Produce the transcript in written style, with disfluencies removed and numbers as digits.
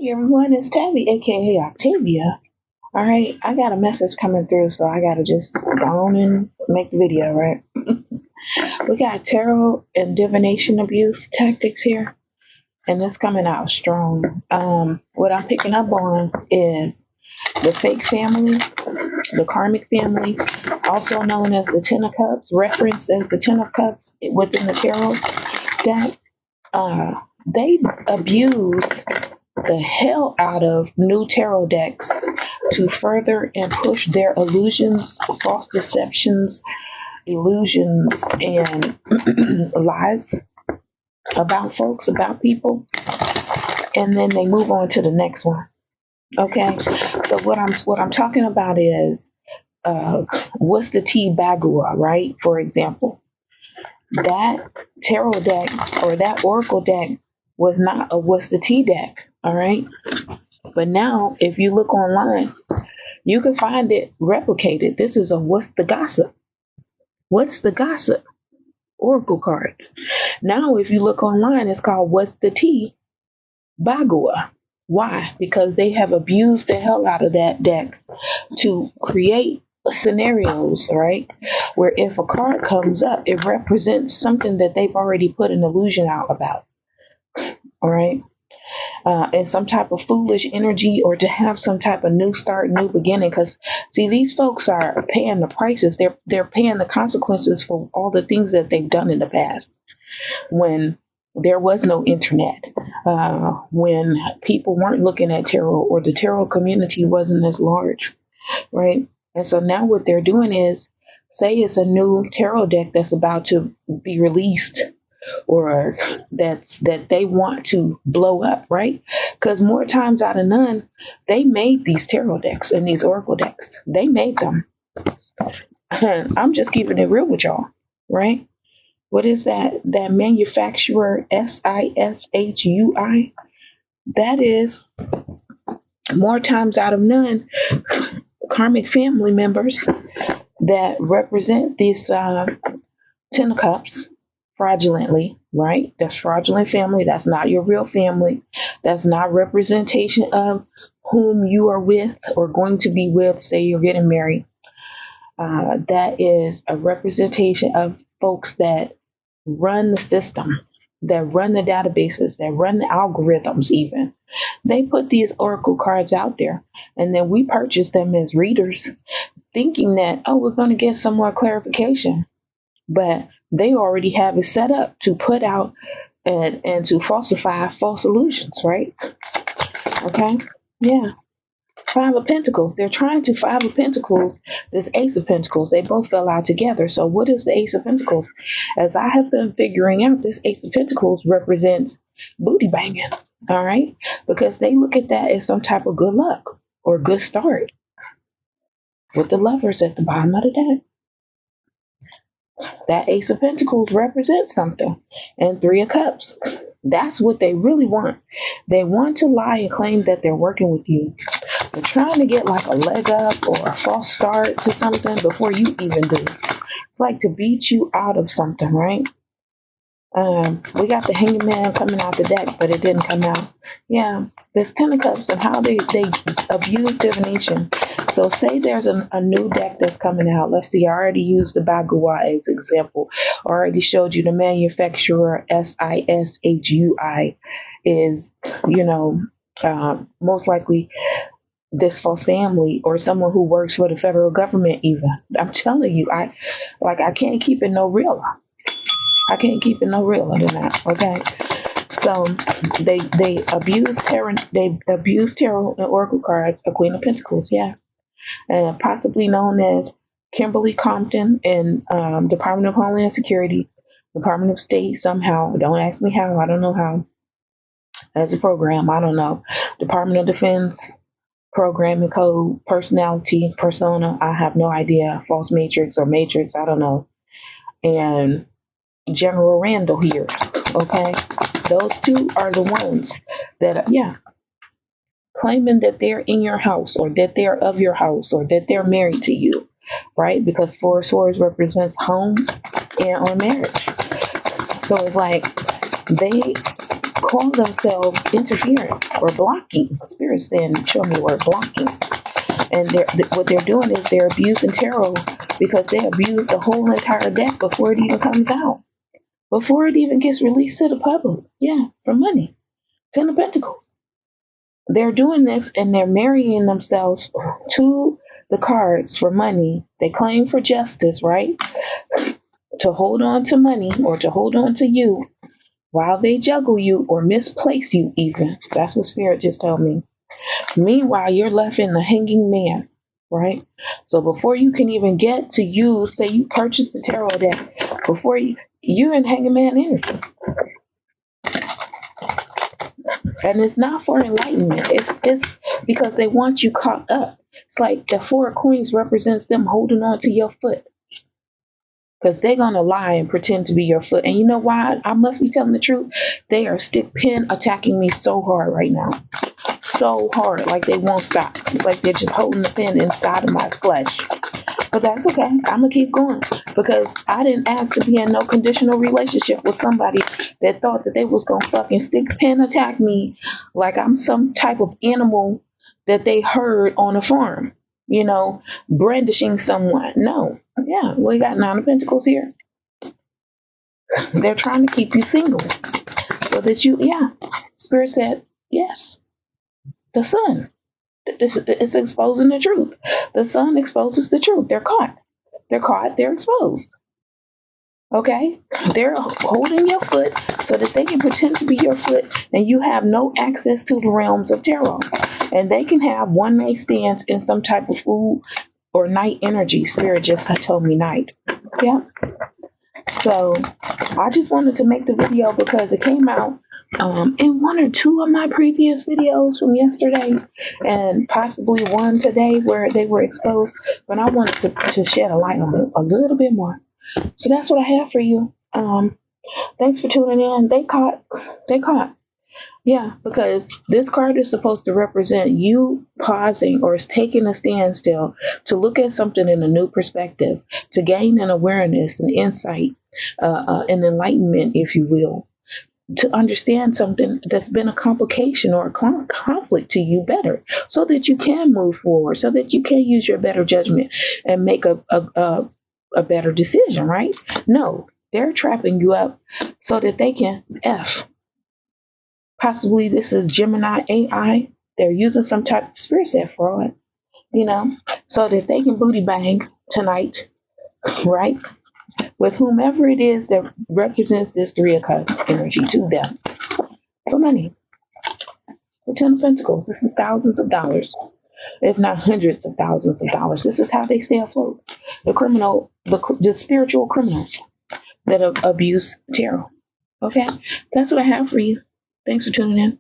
Hey everyone, it's Tabby, aka Octavia. All right, I got a message coming through, so I gotta just go on and make the video, right? We got tarot and divination abuse tactics here, and it's coming out strong. What I'm picking up on is the fake family, the karmic family, also known as the Ten of Cups, referenced as the Ten of Cups within the tarot deck. They abuse the hell out of new tarot decks to further and push their illusions, false deceptions, illusions, and lies about folks, about people, and then they move on to the next one. Okay, so what I'm talking about is what's the tea bagua, right? For example, that tarot deck or that oracle deck was not a what's the tea deck, all right? But now, if you look online, you can find it replicated. This is a what's the gossip? What's the gossip? Oracle cards. Now, if you look online, it's called what's the tea? Bagua. Why? Because they have abused the hell out of that deck to create scenarios, right? Where if a card comes up, it represents something that they've already put an illusion out about. All right. And some type of foolish energy, or to have some type of new start, new beginning. Because see, these folks are paying the prices. They're paying the consequences for all the things that they've done in the past. When there was no internet, when people weren't looking at tarot, or the tarot community wasn't as large, right? And so now what they're doing is, say it's a new tarot deck that's about to be released, or that they want to blow up, right? Because more times out of none, they made these tarot decks and these oracle decks. They made them. I'm just keeping it real with y'all, right? What is that? That manufacturer, SISHUI? That is, more times out of none, karmic family members that represent these Ten of Cups fraudulently, right? That's fraudulent family. That's not your real family. That's not representation of whom you are with or going to be with. Say you're getting married. That is a representation of folks that run the system, that run the databases, that run the algorithms even. They put these oracle cards out there, and then we purchase them as readers, thinking that, oh, we're going to get some more clarification. But they already have it set up to put out and to falsify false illusions, right? Okay? Yeah. Five of Pentacles. They're trying to Five of Pentacles, this Ace of Pentacles. They both fell out together. So what is the Ace of Pentacles? As I have been figuring out, this Ace of Pentacles represents booty banging. All right? Because they look at that as some type of good luck or good start. With the Lovers at the bottom of the deck. That Ace of Pentacles represents something. And Three of Cups. That's what they really want. They want to lie and claim that they're working with you. They're trying to get like a leg up or a false start to something before you even do. It's like to beat you out of something, right? We got the Hanged Man coming out the deck, but it didn't come out. Yeah, there's Ten of Cups and how they abuse divination. So say there's a new deck that's coming out. Let's see, I already used the Bagua as example. I already showed you the manufacturer, SISHUI, is, most likely this false family or someone who works for the federal government even. I'm telling you, I can't keep it no realer. I can't keep it no realer than that, okay? So they abuse tarot and oracle cards, a Queen of Pentacles, yeah. And possibly known as Kimberly Compton in Department of Homeland Security, Department of State somehow. Don't ask me how. I don't know how. As a program, I don't know. Department of Defense, programming code, personality, persona. I have no idea. False matrix or matrix. I don't know. And General Randall here. Okay. Those two are the ones that, claiming that they're in your house or that they're of your house or that they're married to you, right? Because Four of Swords represents home and or marriage. So it's like they call themselves interfering or blocking. Spirit saying, show me the word blocking. And what they're doing is they're abusing tarot because they abuse the whole entire deck before it even comes out. Before it even gets released to the public. Yeah, for money. Ten of Pentacles. They're doing this and they're marrying themselves to the cards for money. They claim for justice, right? To hold on to money or to hold on to you while they juggle you or misplace you even. That's what Spirit just told me. Meanwhile, you're left in the hanging man, right? So before you can even get to use, say you purchase the tarot deck, before you're in hanging man energy. And it's not for enlightenment. It's because they want you caught up. It's like the Four of Coins represents them holding on to your foot. Because they're going to lie and pretend to be your foot. And you know why? I must be telling the truth. They are stick pin attacking me so hard right now. So hard. Like they won't stop. It's like they're just holding the pin inside of my flesh. But that's okay. I'm going to keep going. Because I didn't ask to be in no conditional relationship with somebody that thought that they was going to fucking stick pin attack me like I'm some type of animal that they heard on a farm. You know, brandishing someone. No. Yeah, we got Nine of Pentacles here. They're trying to keep you single. So that you, Spirit said, yes. The sun. It's exposing the truth. The sun exposes the truth. They're caught. They're caught. They're exposed. Okay? They're holding your foot so that they can pretend to be your foot and you have no access to the realms of tarot. And they can have one night stands in some type of food or night energy. Spirit just told me night. Yeah. So I just wanted to make the video because it came out in one or two of my previous videos from yesterday and possibly one today where they were exposed. But I wanted to shed a light on it a little bit more. So that's what I have for you. Thanks for tuning in. They caught. Yeah, because this card is supposed to represent you pausing or taking a standstill to look at something in a new perspective, to gain an awareness, an insight, an enlightenment, if you will, to understand something that's been a complication or a conflict to you better so that you can move forward, so that you can use your better judgment and make a better decision, right? No, they're trapping you up so that they can Possibly this is Gemini AI. They're using some type of spirit set fraud, so that they can booty bang tonight, right? With whomever it is that represents this Three of Cups energy to them. For money. For Ten of Pentacles. This is thousands of dollars, if not hundreds of thousands of dollars. This is how they stay afloat. The spiritual criminals that abuse tarot. Okay? That's what I have for you. Thanks for tuning in.